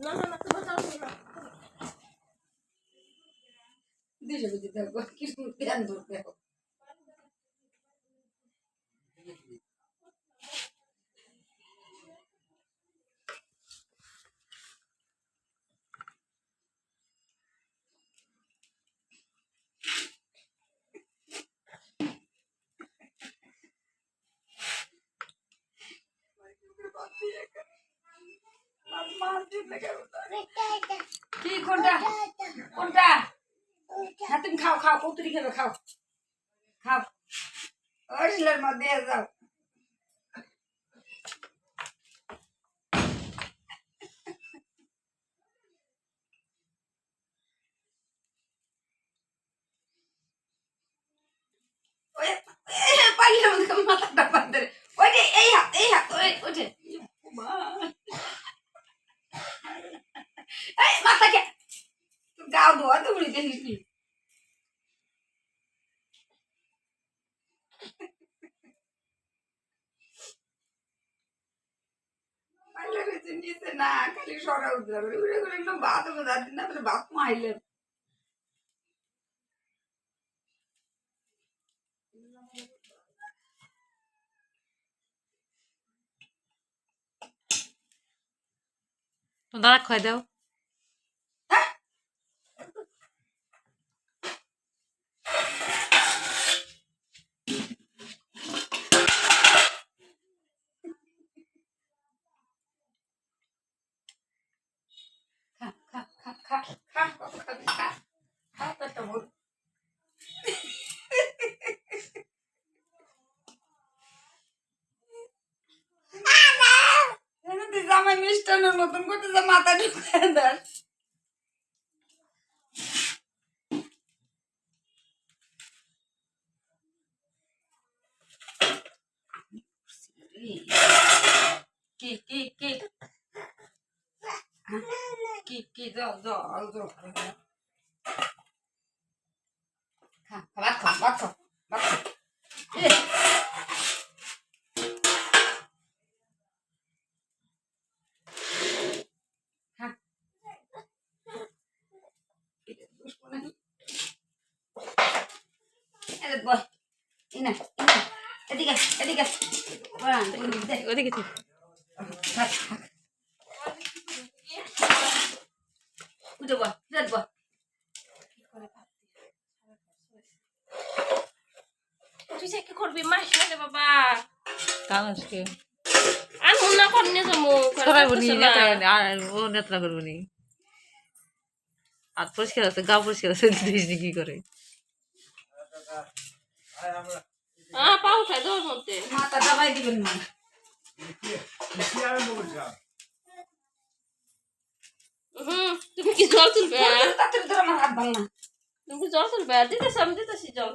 না না না তোমার যাও না দিশে বুঝি দেখো কিছু ধ্যান ধরতে হবে কি কোনটা কোনটা হ্যাঁ তুমি খাও খাও কতুরি খাবে খাও খাও ওই শিলার মধ্যে যাও পাইলাম মাথাটা বাঁধে ওই যে এই হাত ওই ওঠে এই মাথাকে গাও ধোয়া তো উড়ি দেখিস নি পাইলে রয়েছে নিচে না খালি সরা উঠে যাবে উড়ে করে একদম ভাত যাচ্ছি না ভাত মাইলেন তো দাদা খাই দাও জামাই মিষ্টানের মতন করতে যা মাথা ঢুকায় দেয় কি কি কি কি কি জল জল জল খা ভাত খা ভাত খা ভাত খা এদিকে এদিকে ওদিকে উঠে বল ফিরাত বল তুই সে কি করবি মাস না বাবা কাল আজকে আর মুন্না করনে জমু সবাই বলি নেতা আর ও নেতা করবো নি আর পরিষ্কার আছে গা পরিষ্কার আছে দিস কি করে পা উঠায় দৌড় মধ্যে মাথা দাবাই দিবেন না তুমি কি জল তুলবে তাড়াতাড়ি ধর আমার হাত ভালো না তুমি কি জল তুলবে দিতেছি আমি দিতেছি জল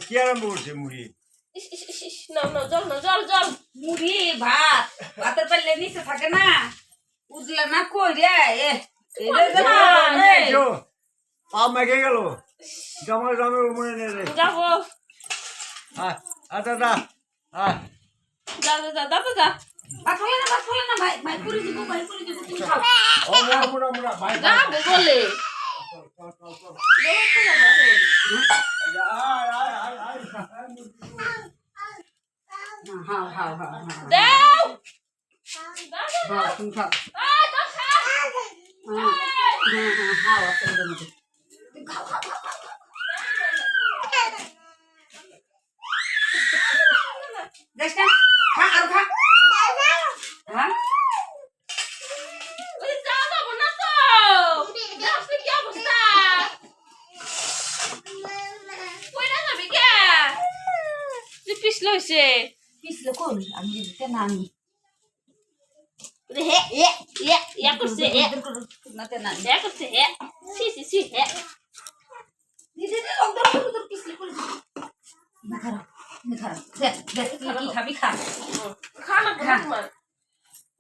কি আরম্ভ করছে মুড়ি না না জল না জল জল মুড়ি ভাত ভাতের পাল্লে নিচে থাকে না উজলা না কই রে পা মেঘে গেল জামাই জামের মনে নেই রে যাবো দাদা যা যা যা দাদা যা ভাত ফলে না ভাই ভাই করে দিব তুমি খাও ও মোরা মোরা ভাই যাবো বলে হ্যাঁ হ্যাঁ হ্যাঁ দাও হ্যাঁ তুমি খাও এই তো খা হ্যাঁ হ্যাঁ তুমি খাও দেখ না খা আর খা হ্যাঁ ওই যা যাবো না তো দেখছিস কি অবস্থা কই না যাবি কে তুই পিছল হইছে পিছলে কোন আমি দিতে না আমি হে এ করছে এ নাতে না এ করছে হে সি হে দিদি লোক ধর পিছলে কোন না খারাপ দেখ দেখ কি খাবি খা খানা তোমার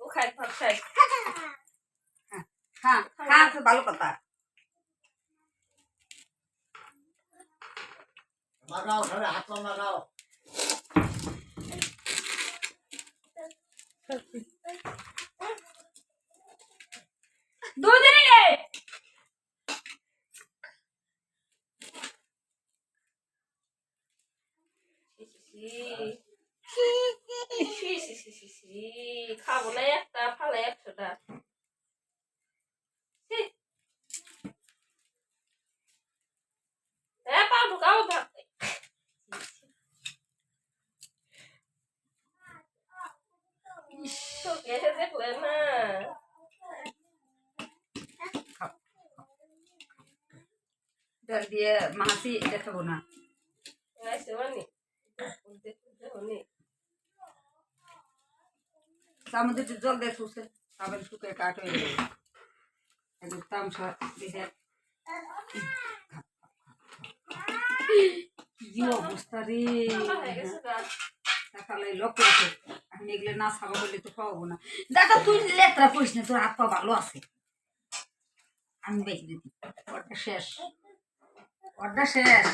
ও খাই ভাত খাই হ্যাঁ হ্যাঁ তো ভালো কথা লাগাও ঘরে হাত লাগাও দুধ এনে নে। খাবো না একটা ফালে 100টা পা ঢুকাও ভাবতে চোখে দেখলে না ডাল দিয়ে মাছি এটা খাবো না। আইসে মানে হনি চামচ একটু জল দিয়ে শুষে খাবেন শুকিয়ে কাঠ হয়ে যাবে একদম তামসা দিয়ে কি অবস্থা রে হয়ে গেছে গা দেখালে লক করেছে আমি এগুলো না খাবো বলে তো খাওয়াবো না। দাদা তুই লেত্রা করিস না তোর হাত পা ভালো আছে আমি বেঁচে দিতি অর্ডার শেষ অর্ডার শেষ।